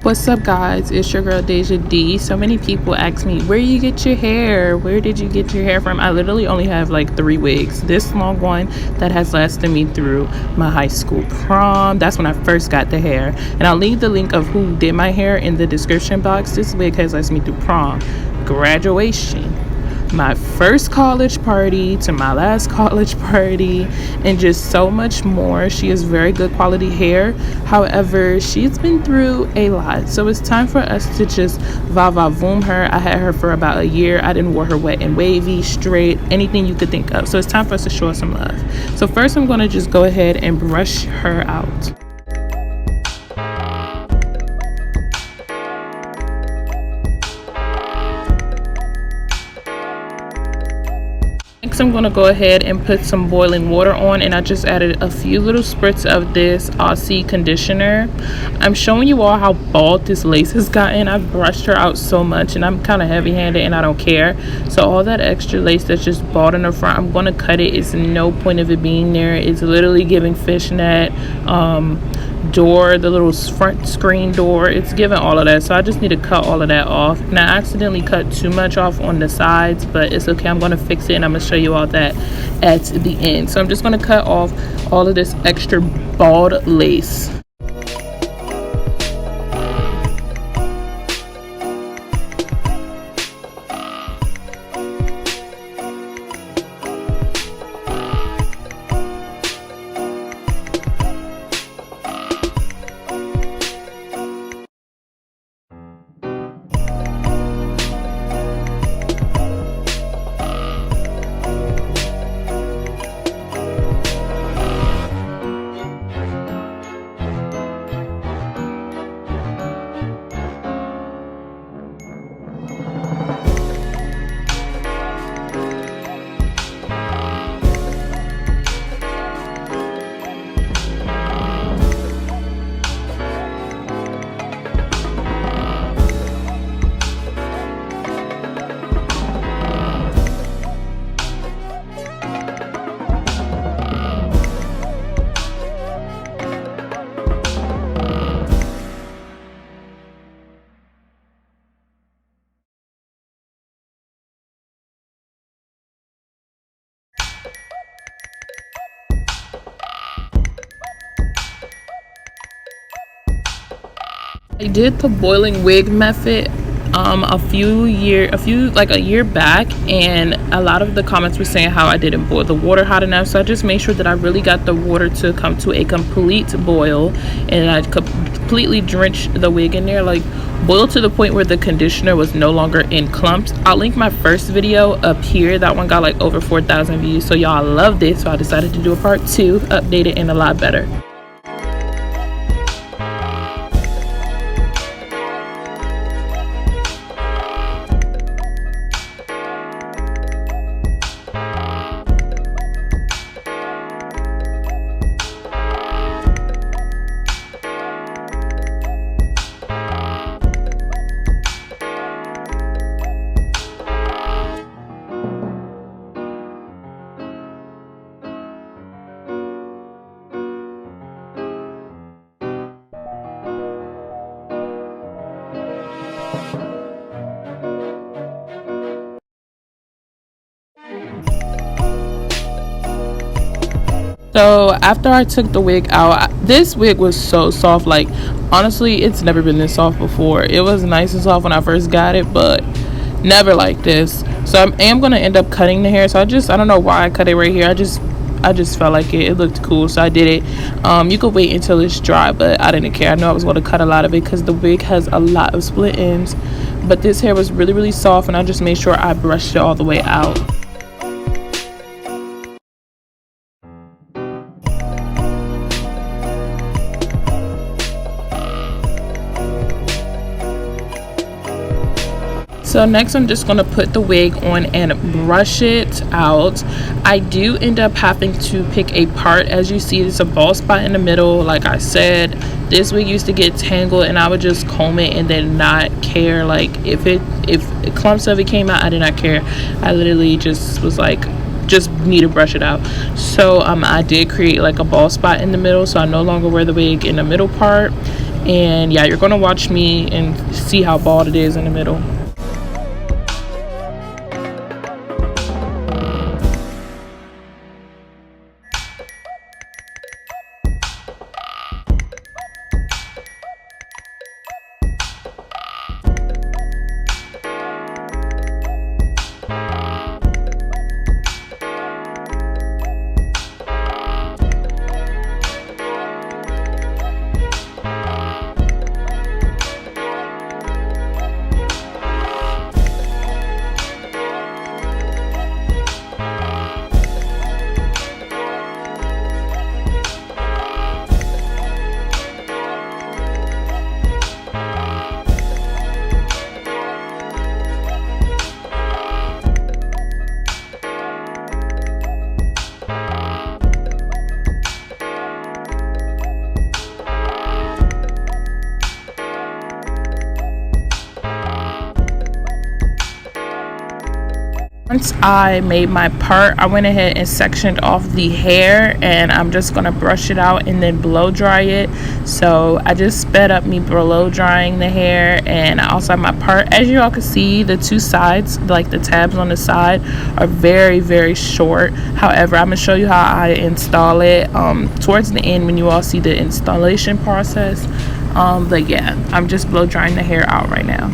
What's up, guys? It's your girl Deja D. So many people ask me, where you get your hair? Where did you get your hair from? I literally only have like 3 wigs. This long one that has lasted me through my high school prom. That's when I first got the hair. And I'll leave the link of who did my hair in the description box. This wig has lasted me through prom, graduation, my first college party to my last college party, and just so much more. She has very good quality hair. However, she's been through a lot, so it's time for us to just va-va-voom her. I had her for about a year. I didn't wear her wet and wavy, straight, anything you could think of. So it's time for us to show her some love. So first I'm going to just go ahead and brush her out. Next, I'm going to go ahead and put some boiling water on, and I just added a few little spritz of this Aussie conditioner. I'm showing you all how bald this lace has gotten. I've brushed her out so much, and I'm kind of heavy-handed and I don't care. So all that extra lace that's just bald in the front, I'm going to cut it. It's no point of it being there. It's literally giving fishnet door, the little front screen door. It's giving all of that, so I just need to cut all of that off. And I accidentally cut too much off on the sides, but it's okay. I'm going to fix it, and I'm going to show you all that at the end. So I'm just going to cut off all of this extra bald lace. I did the boiling wig method a year back, and a lot of the comments were saying how I didn't boil the water hot enough. So I just made sure that I really got the water to come to a complete boil, and I completely drenched the wig in there, like boiled to the point where the conditioner was no longer in clumps. I'll link my first video up here. That one got like over 4,000 views, so y'all loved it, so I decided to do a part 2, updated and a lot better. So after I took the wig out, this wig was so soft. Like, honestly, it's never been this soft before. It was nice and soft when I first got it, but never like this. So I am gonna end up cutting the hair. So I don't know why I cut it right here. I just felt like it looked cool, so I did it. You could wait until it's dry, but I didn't care. I know I was going to cut a lot of it because the wig has a lot of split ends, but this hair was really soft, and I just made sure I brushed it all the way out. So next I'm just going to put the wig on and brush it out. I do end up having to pick a part. As you see, it's a bald spot in the middle. Like I said, this wig used to get tangled and I would just comb it and then not care. Like if clumps of it came out, I did not care. I literally just was like, just need to brush it out. So I did create like a bald spot in the middle, so I no longer wear the wig in the middle part. And yeah, you're gonna watch me and see how bald it is in the middle. Once I made my part, I went ahead and sectioned off the hair, and I'm just gonna brush it out and then blow dry it. So I just sped up me blow drying the hair, and I also have my part. As you all can see, the two sides, like the tabs on the side, are very, very short. However, I'm gonna show you how I install it towards the end when you all see the installation process. But yeah, I'm just blow drying the hair out right now.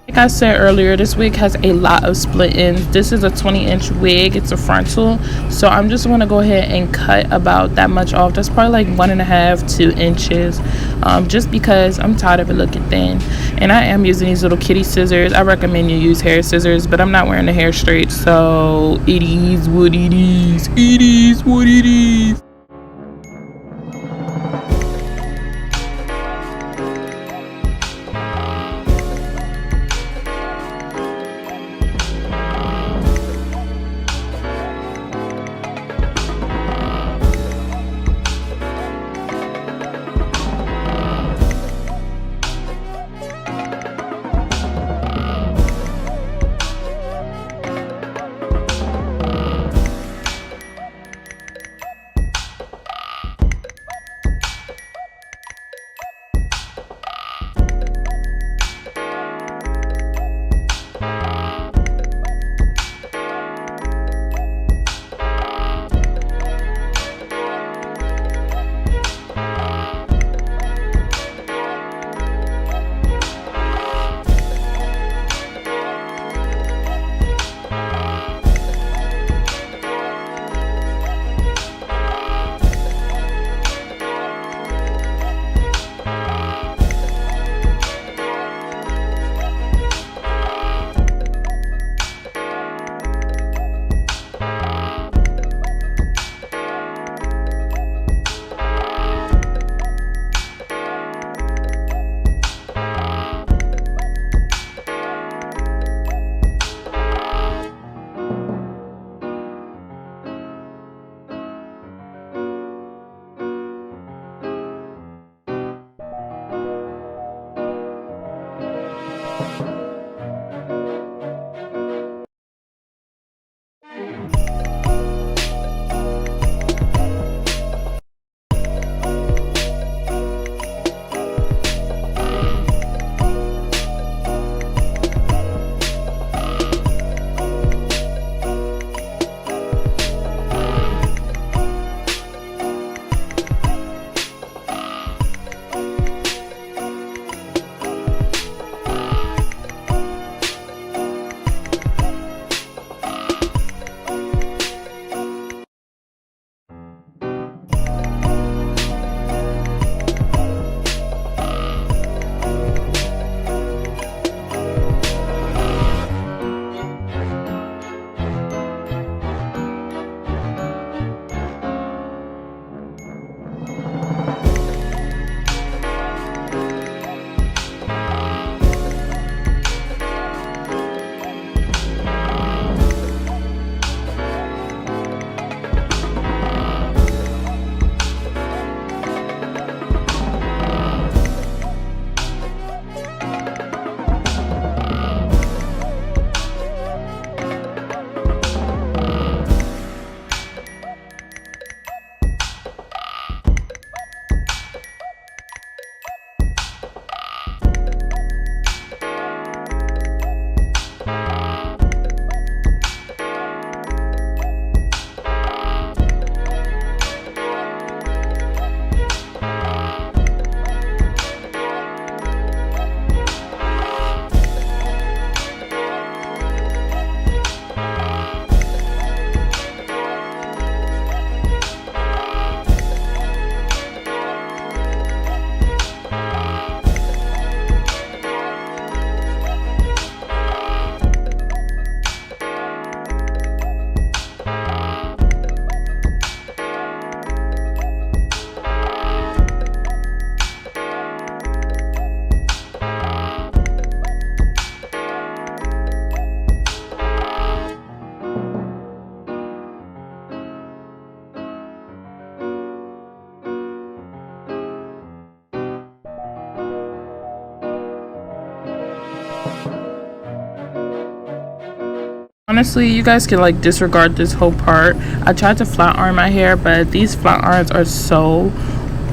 Like I said earlier, this wig has a lot of split ends. This is a 20-inch wig. It's a frontal, so I'm just going to go ahead and cut about that much off. That's probably like 1.5 to 2 inches, just because I'm tired of it looking thin. And I am using these little kitty scissors. I recommend you use hair scissors, but I'm not wearing the hair straight, so it is what it is. It is what it is. honestly, you guys can like disregard this whole part. I tried to flat iron my hair, but these flat irons are so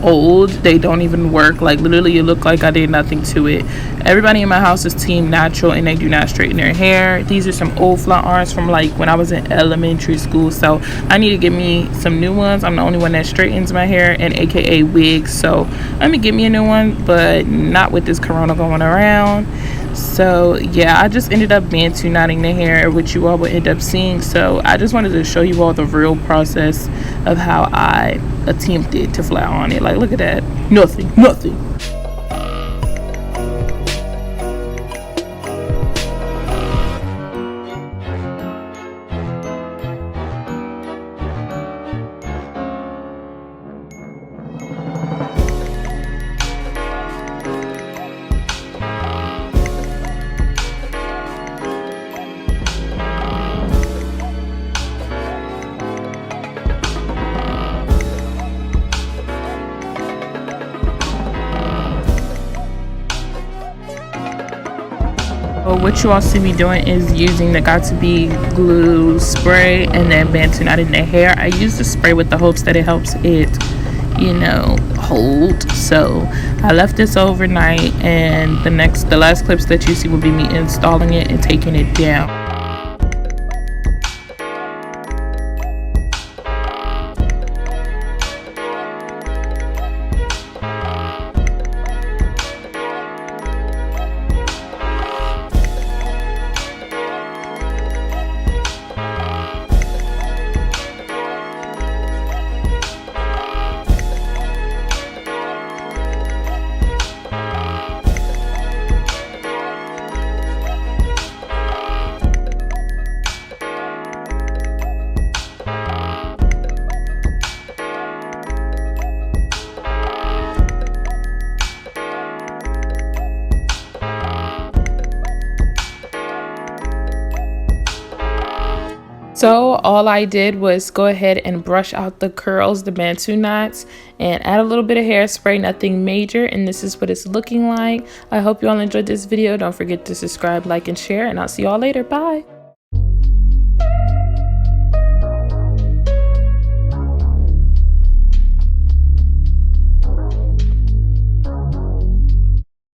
old, they don't even work. Like literally it looked like I did nothing to it. Everybody in my house is team natural and they do not straighten their hair. These are some old flat irons from like when I was in elementary school, so I need to get me some new ones. I'm the only one that straightens my hair, and aka wigs, so let me get me a new one, but not with this corona going around. So yeah, I just ended up bantu knotting the hair, which you all will end up seeing. So I just wanted to show you all the real process of how I attempted to flat on it. Like, look at that, nothing. So what you all see me doing is using the Got To Be glue spray and then bantu knotting the hair. I use the spray with the hopes that it helps it, you know, hold. So I left this overnight, and the last clips that you see will be me installing it and taking it down. So all I did was go ahead and brush out the curls, the bantu knots, and add a little bit of hairspray, nothing major, and this is what it's looking like. I hope you all enjoyed this video. Don't forget to subscribe, like, and share, and I'll see you all later. Bye.